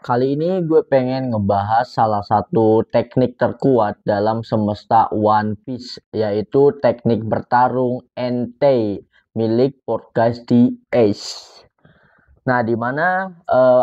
Kali ini gue pengen ngebahas salah satu teknik terkuat dalam semesta One Piece, yaitu teknik bertarung Entei milik Podcast di Ace. Nah, di mana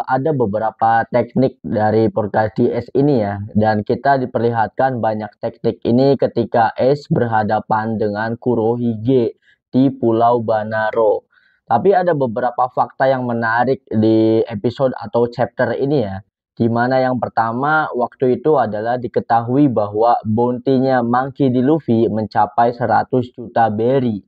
ada beberapa teknik dari Podcast di Ace ini ya, dan kita diperlihatkan banyak teknik ini ketika Ace berhadapan dengan Kurohige di Pulau Banaro. Tapi ada beberapa fakta yang menarik di episode atau chapter ini ya. Di mana yang pertama waktu itu adalah diketahui bahwa bounty-nya Monkey D. Luffy mencapai 100 juta berry.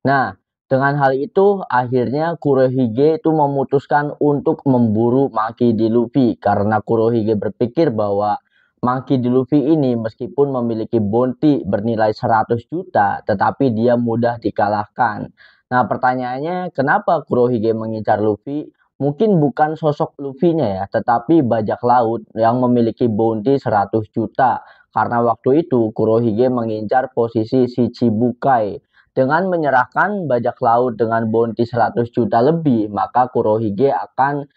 Nah, dengan hal itu akhirnya Kurohige itu memutuskan untuk memburu Monkey D. Luffy karena Kurohige berpikir bahwa Monkey D. Luffy ini meskipun memiliki bounty bernilai 100 juta tetapi dia mudah dikalahkan. Nah, pertanyaannya kenapa Kurohige mengincar Luffy? Mungkin bukan sosok Luffy-nya ya, tetapi bajak laut yang memiliki bounty 100 juta. Karena waktu itu Kurohige mengincar posisi Shichibukai. Dengan menyerahkan bajak laut dengan bounty 100 juta lebih, maka Kurohige akan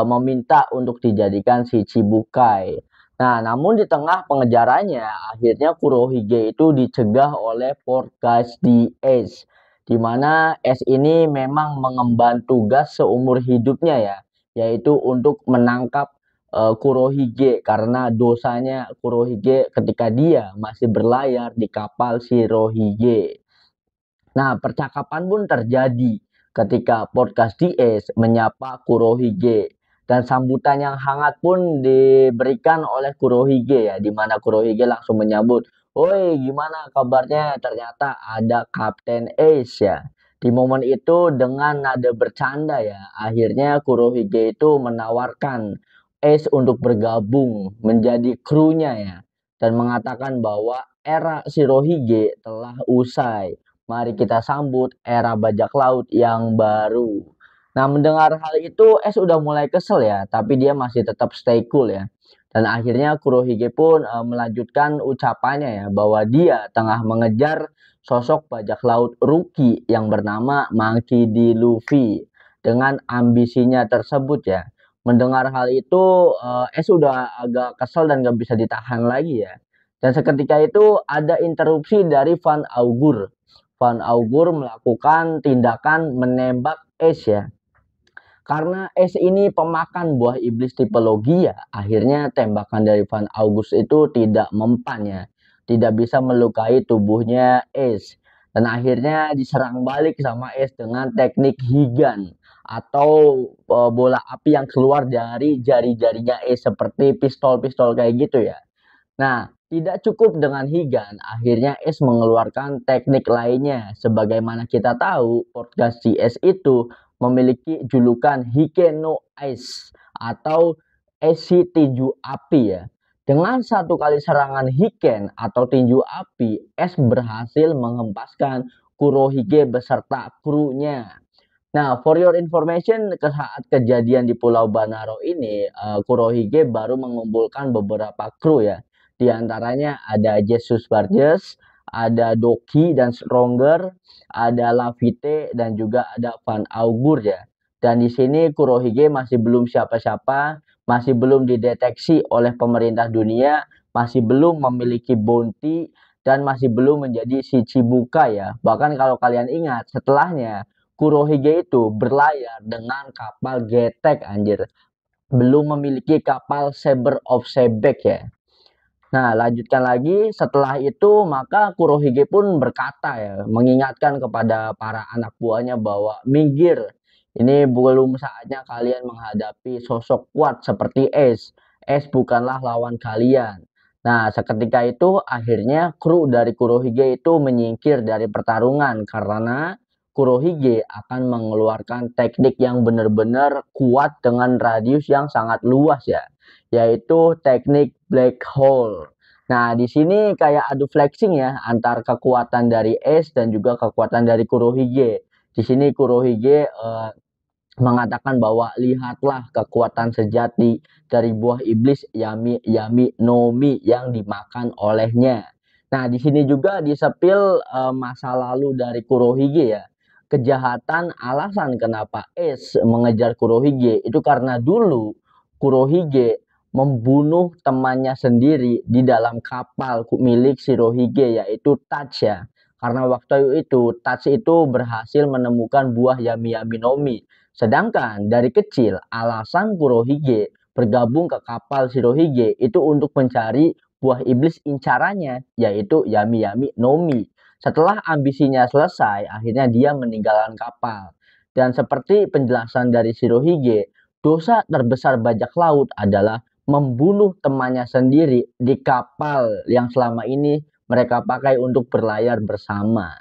meminta untuk dijadikan Shichibukai. Nah, namun di tengah pengejarannya, akhirnya Kurohige itu dicegah oleh Four Guys di Ace. Di mana Ace ini memang mengemban tugas seumur hidupnya ya, yaitu untuk menangkap Kurohige karena dosanya Kurohige ketika dia masih berlayar di kapal Shirohige. Nah, percakapan pun terjadi ketika podcast DS menyapa Kurohige dan sambutan yang hangat pun diberikan oleh Kurohige ya, di mana Kurohige langsung menyambut, "Woi, gimana kabarnya?" Ternyata ada Kapten Ace ya. Di momen itu dengan nada bercanda ya, akhirnya Kurohige itu menawarkan Ace untuk bergabung menjadi krunya ya dan mengatakan bahwa era Shirohige telah usai. Mari kita sambut era bajak laut yang baru. Nah, mendengar hal itu, udah mulai kesel ya, tapi dia masih tetap stay cool ya. Dan akhirnya Kurohige pun melanjutkan ucapannya ya, bahwa dia tengah mengejar sosok bajak laut rookie yang bernama Monkey D. Luffy. Dengan ambisinya tersebut ya. Mendengar hal itu, udah agak kesel dan gak bisa ditahan lagi ya. Dan seketika itu ada interupsi dari Van Augur. Van Augur melakukan tindakan menembak Ace ya. Karena Ace ini pemakan buah iblis tipe Logia, akhirnya tembakan dari Van Augur itu tidak mempan ya. Tidak bisa melukai tubuhnya Ace. Dan akhirnya diserang balik sama Ace dengan teknik Higan atau bola api yang keluar dari jari-jarinya Ace seperti pistol-pistol kayak gitu ya. Nah, tidak cukup dengan Higan, akhirnya Ace mengeluarkan teknik lainnya. Sebagaimana kita tahu, podcast CS itu memiliki julukan Hike no Ice atau Esi tinju api ya. Dengan satu kali serangan Hiken atau tinju api, Ace berhasil menghempaskan Kurohige beserta krunya. Nah, for your information, ke saat kejadian di Pulau Banaro ini, Kurohige baru mengumpulkan beberapa kru ya. Di antaranya ada Jesus Burgess, ada Doki dan Stronger, ada Lavite dan juga ada Van Augur ya. Dan di sini Kurohige masih belum siapa-siapa, masih belum dideteksi oleh pemerintah dunia, masih belum memiliki bounty dan masih belum menjadi Shichibuka ya. Bahkan kalau kalian ingat, setelahnya Kurohige itu berlayar dengan kapal getek anjir. Belum memiliki kapal Saber of Sebek ya. Nah, lanjutkan lagi setelah itu maka Kurohige pun berkata ya, mengingatkan kepada para anak buahnya bahwa minggir. Ini belum saatnya kalian menghadapi sosok kuat seperti Ace. Ace bukanlah lawan kalian. Nah, seketika itu akhirnya kru dari Kurohige itu menyingkir dari pertarungan karena Kurohige akan mengeluarkan teknik yang benar-benar kuat dengan radius yang sangat luas ya, yaitu teknik black hole. Nah, di sini kayak adu flexing ya antar kekuatan dari Ace dan juga kekuatan dari Kurohige. Di sini Kurohige mengatakan bahwa lihatlah kekuatan sejati dari buah iblis Yami Yami Nomi yang dimakan olehnya. Nah, di sini juga disepil masa lalu dari Kurohige ya. Kejahatan alasan kenapa Ace mengejar Kurohige itu karena dulu Kurohige membunuh temannya sendiri di dalam kapal milik Shirohige, yaitu Touch ya. Karena waktu itu Touch itu berhasil menemukan buah Yami Yami no Mi. Sedangkan dari kecil alasan Kurohige bergabung ke kapal Shirohige itu untuk mencari buah iblis incarannya, yaitu Yami Yami no Mi. Setelah ambisinya selesai, akhirnya dia meninggalkan kapal. Dan seperti penjelasan dari Shirohige, dosa terbesar bajak laut adalah membunuh temannya sendiri di kapal yang selama ini mereka pakai untuk berlayar bersama.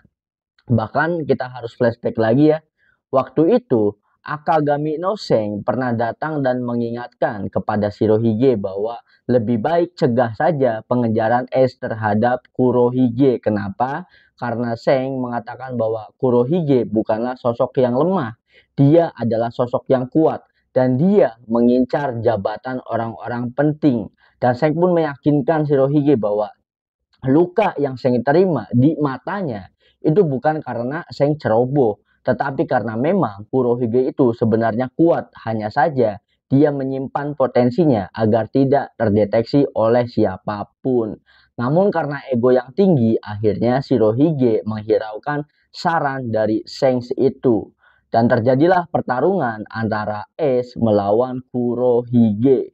Bahkan kita harus flashback lagi ya. Waktu itu, Akagami no Seng pernah datang dan mengingatkan kepada Shirohige bahwa lebih baik cegah saja pengejaran Ace terhadap Kurohige. Kenapa? Karena Seng mengatakan bahwa Kurohige bukanlah sosok yang lemah. Dia adalah sosok yang kuat dan dia mengincar jabatan orang-orang penting. Dan Seng pun meyakinkan Shirohige bahwa luka yang Seng terima di matanya itu bukan karena Seng ceroboh, tetapi karena memang Kurohige itu sebenarnya kuat, hanya saja dia menyimpan potensinya agar tidak terdeteksi oleh siapapun. Namun karena ego yang tinggi, akhirnya Shirohige menghiraukan saran dari Seng itu. Dan terjadilah pertarungan antara Ace melawan Kurohige.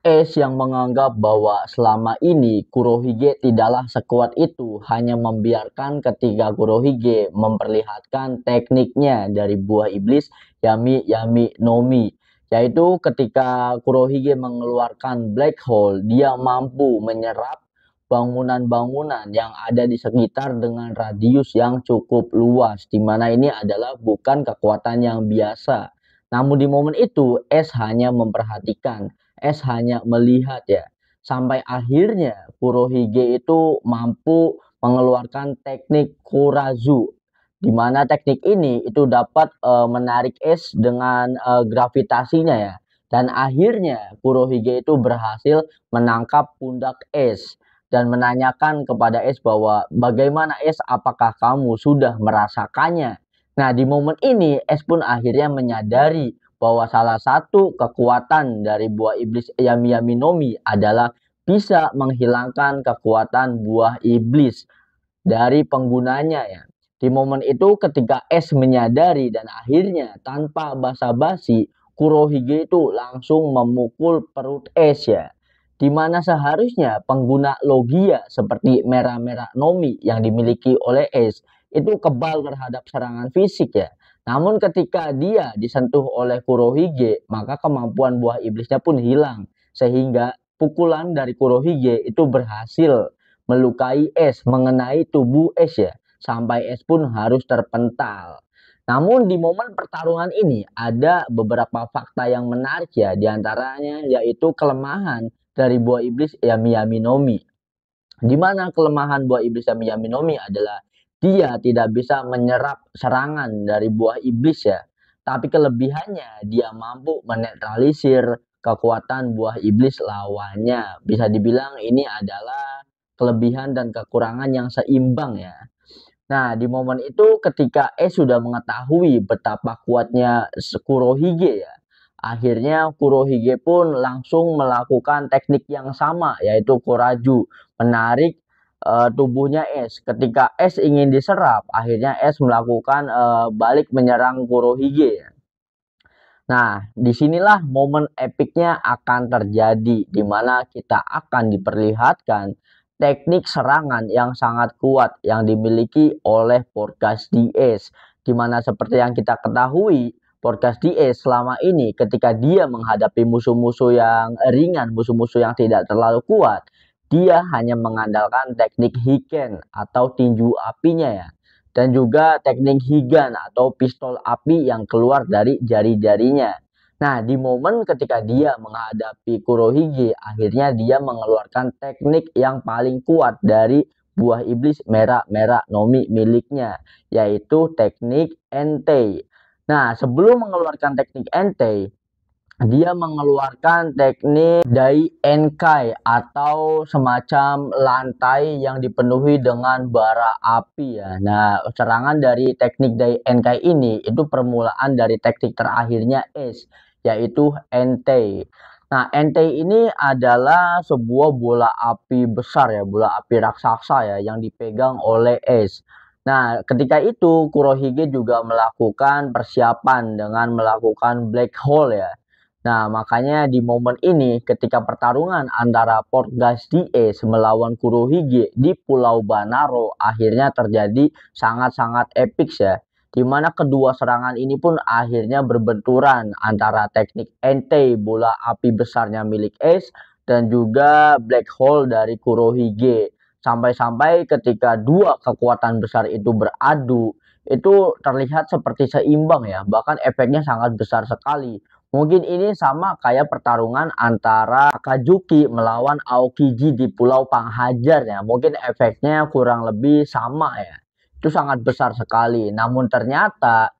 Ace yang menganggap bahwa selama ini Kurohige tidaklah sekuat itu hanya membiarkan ketika Kurohige memperlihatkan tekniknya dari buah iblis Yami Yami no Mi, yaitu ketika Kurohige mengeluarkan black hole, dia mampu menyerap bangunan-bangunan yang ada di sekitar dengan radius yang cukup luas, di mana ini adalah bukan kekuatan yang biasa. Namun di momen itu Ace hanya memperhatikan, Es hanya melihat ya. Sampai akhirnya Kurohige itu mampu mengeluarkan teknik Kurazu. Di mana teknik ini itu dapat menarik es dengan gravitasinya ya. Dan akhirnya Kurohige itu berhasil menangkap pundak es dan menanyakan kepada es bahwa bagaimana es, apakah kamu sudah merasakannya? Nah, di momen ini es pun akhirnya menyadari bahwa salah satu kekuatan dari buah iblis Yami Yami no Mi adalah bisa menghilangkan kekuatan buah iblis dari penggunanya ya. Di momen itu ketika Ace menyadari dan akhirnya tanpa basa-basi Kurohige itu langsung memukul perut Ace ya. Dimana seharusnya pengguna Logia seperti merah-merah Nomi yang dimiliki oleh Ace itu kebal terhadap serangan fisik ya. Namun ketika dia disentuh oleh Kurohige, maka kemampuan buah iblisnya pun hilang. Sehingga pukulan dari Kurohige itu berhasil melukai Ace, mengenai tubuh Ace ya. Sampai Ace pun harus terpental. Namun di momen pertarungan ini ada beberapa fakta yang menarik ya. Di antaranya yaitu kelemahan dari buah iblis Yami Yami no Mi. Di mana kelemahan buah iblis Yami Yami no Mi adalah dia tidak bisa menyerap serangan dari buah iblis ya. Tapi kelebihannya dia mampu menetralisir kekuatan buah iblis lawannya. Bisa dibilang ini adalah kelebihan dan kekurangan yang seimbang ya. Nah, di momen itu ketika sudah mengetahui betapa kuatnya Kurohige ya, akhirnya Kurohige pun langsung melakukan teknik yang sama, yaitu Koraju, menarik tubuhnya Ketika ingin diserap, akhirnya melakukan balik menyerang Kurohige. Nah, disinilah momen epicnya akan terjadi, di mana kita akan diperlihatkan teknik serangan yang sangat kuat yang dimiliki oleh Podcast DS. Di mana seperti yang kita ketahui, Podcast DS selama ini ketika dia menghadapi musuh-musuh yang ringan, musuh-musuh yang tidak terlalu kuat, dia hanya mengandalkan teknik Hiken atau tinju apinya ya. Dan juga teknik Higan atau pistol api yang keluar dari jari-jarinya. Nah, di momen ketika dia menghadapi Kurohige, akhirnya dia mengeluarkan teknik yang paling kuat dari buah iblis merah-merah Nomi miliknya, yaitu teknik Entei. Nah, sebelum mengeluarkan teknik Entei, dia mengeluarkan teknik Dai Enkai atau semacam lantai yang dipenuhi dengan bara api ya. Nah, serangan dari teknik Dai Enkai ini itu permulaan dari teknik terakhirnya Ace, yaitu Entei. Nah, Entei ini adalah sebuah bola api besar ya, bola api raksasa ya yang dipegang oleh Ace. Nah, ketika itu Kurohige juga melakukan persiapan dengan melakukan black hole ya. Nah, makanya di momen ini ketika pertarungan antara Portgas di Ace melawan Kurohige di Pulau Banaro akhirnya terjadi sangat-sangat epic ya. Di mana kedua serangan ini pun akhirnya berbenturan antara teknik Entei bola api besarnya milik Ace dan juga black hole dari Kurohige. Sampai-sampai ketika dua kekuatan besar itu beradu, itu terlihat seperti seimbang ya, bahkan efeknya sangat besar sekali. Mungkin ini sama kayak pertarungan antara Kajuki melawan Aokiji di Pulau Panghajar ya. Mungkin efeknya kurang lebih sama ya. Itu sangat besar sekali. Namun ternyata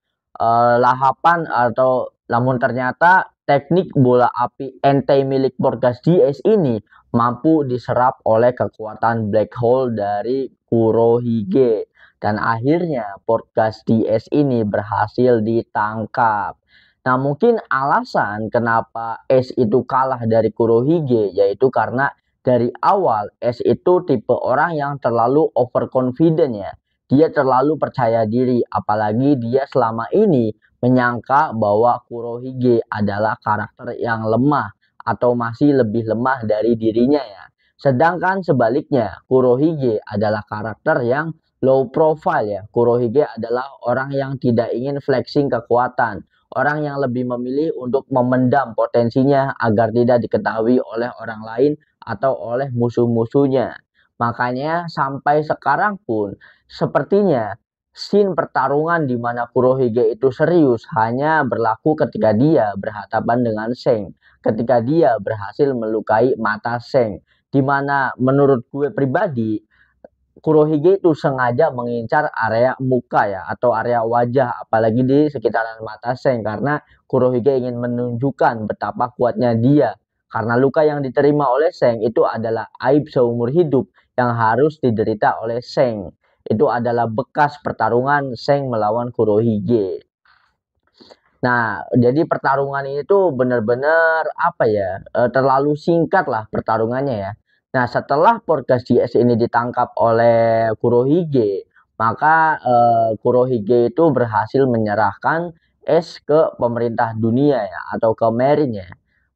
teknik bola api Entei milik Portgas DS ini mampu diserap oleh kekuatan black hole dari Kurohige. Dan akhirnya Portgas DS ini berhasil ditangkap. Nah, mungkin alasan kenapa Ace itu kalah dari Kurohige yaitu karena dari awal Ace itu tipe orang yang terlalu overconfident ya. Dia terlalu percaya diri, apalagi dia selama ini menyangka bahwa Kurohige adalah karakter yang lemah atau masih lebih lemah dari dirinya ya. Sedangkan sebaliknya, Kurohige adalah karakter yang low profile ya. Kurohige adalah orang yang tidak ingin flexing kekuatan, orang yang lebih memilih untuk memendam potensinya agar tidak diketahui oleh orang lain atau oleh musuh-musuhnya. Makanya sampai sekarang pun sepertinya scene pertarungan di mana Kurohige itu serius hanya berlaku ketika dia berhadapan dengan Seng, ketika dia berhasil melukai mata Seng, di mana menurut gue pribadi Kurohige itu sengaja mengincar area muka ya atau area wajah apalagi di sekitaran mata Seng karena Kurohige ingin menunjukkan betapa kuatnya dia karena luka yang diterima oleh Seng itu adalah aib seumur hidup yang harus diderita oleh Seng. Itu adalah bekas pertarungan Seng melawan Kurohige. Nah, jadi pertarungan ini tuh benar-benar apa ya, terlalu singkat lah pertarungannya ya. Nah, setelah Portgas GS ini ditangkap oleh Kurohige, maka Kurohige itu berhasil menyerahkan Ace ke pemerintah dunia ya atau ke Marine ya.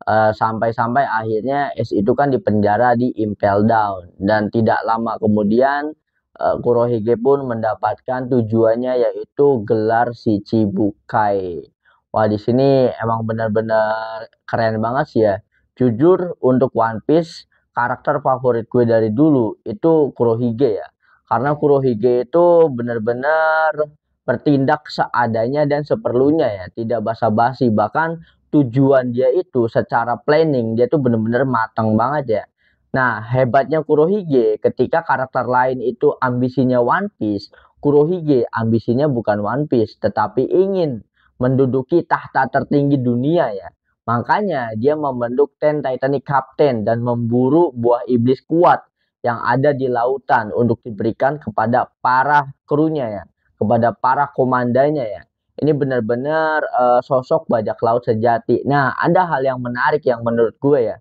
Sampai-sampai akhirnya Ace itu kan dipenjara di Impel Down dan tidak lama kemudian Kurohige pun mendapatkan tujuannya yaitu gelar Shichibukai. Wah, di sini emang benar-benar keren banget sih ya. Jujur untuk One Piece, karakter favorit gue dari dulu itu Kurohige ya. Karena Kurohige itu benar-benar bertindak seadanya dan seperlunya ya, tidak basa-basi. Bahkan tujuan dia itu secara planning dia tuh benar-benar matang banget ya. Nah, hebatnya Kurohige ketika karakter lain itu ambisinya One Piece, Kurohige ambisinya bukan One Piece, tetapi ingin menduduki tahta tertinggi dunia ya. Makanya dia membentuk Ten Titanic Captain dan memburu buah iblis kuat yang ada di lautan untuk diberikan kepada para krunya ya, kepada para komandanya ya. Ini benar-benar sosok bajak laut sejati. Nah, ada hal yang menarik yang menurut gue ya.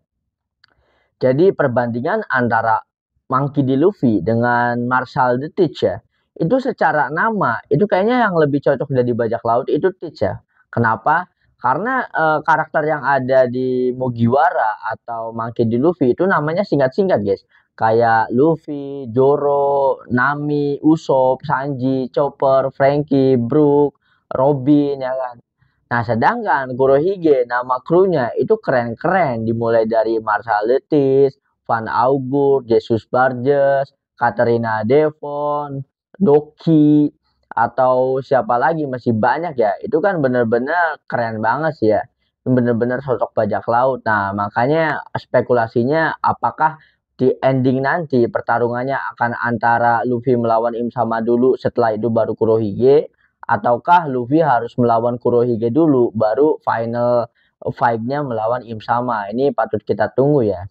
Jadi perbandingan antara Monkey D. Luffy dengan Marshall the Teach ya, itu secara nama itu kayaknya yang lebih cocok dari bajak laut itu Teach ya. Kenapa? Karena karakter yang ada di Mugiwara atau Monkey D. Luffy itu namanya singkat-singkat guys. Kayak Luffy, Zoro, Nami, Usopp, Sanji, Chopper, Franky, Brook, Robin ya kan. Nah, sedangkan Kurohige nama krunya itu keren-keren dimulai dari Marshall Letis, Van Augur, Jesus Barges, Katerina Devon, Doki, atau siapa lagi masih banyak ya. Itu kan bener-bener keren banget sih ya. Bener-bener sosok bajak laut. Nah, makanya spekulasinya apakah di ending nanti pertarungannya akan antara Luffy melawan Im Sama dulu setelah itu baru Kurohige ataukah Luffy harus melawan Kurohige dulu baru final fight-nya melawan Im Sama. Ini patut kita tunggu ya.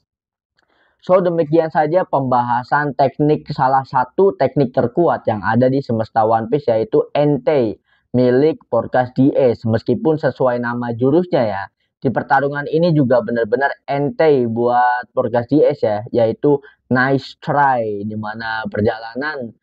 So demikian saja pembahasan teknik salah satu teknik terkuat yang ada di semesta One Piece yaitu Entei milik Portgas DS. Meskipun sesuai nama jurusnya ya, Di pertarungan ini juga benar-benar ente buat Podcast DS ya, yaitu nice try, di mana perjalanan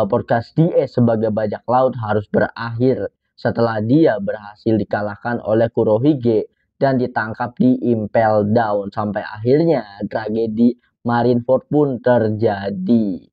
Podcast DS sebagai bajak laut harus berakhir setelah dia berhasil dikalahkan oleh Kurohige dan ditangkap di Impel Down, sampai akhirnya tragedi Marineford pun terjadi.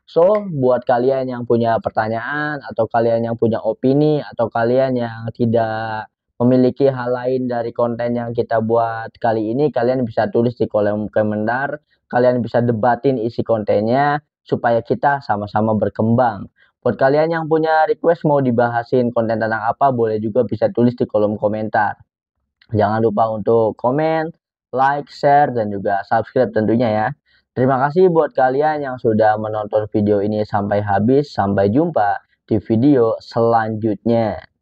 So, buat kalian yang punya pertanyaan atau kalian yang punya opini atau kalian yang tidak memiliki hal lain dari konten yang kita buat kali ini, kalian bisa tulis di kolom komentar, kalian bisa debatin isi kontennya supaya kita sama-sama berkembang. Buat kalian yang punya request mau dibahasin konten tentang apa, boleh juga bisa tulis di kolom komentar. Jangan lupa untuk komen, like, share, dan juga subscribe tentunya ya. Terima kasih buat kalian yang sudah menonton video ini sampai habis. Sampai jumpa di video selanjutnya.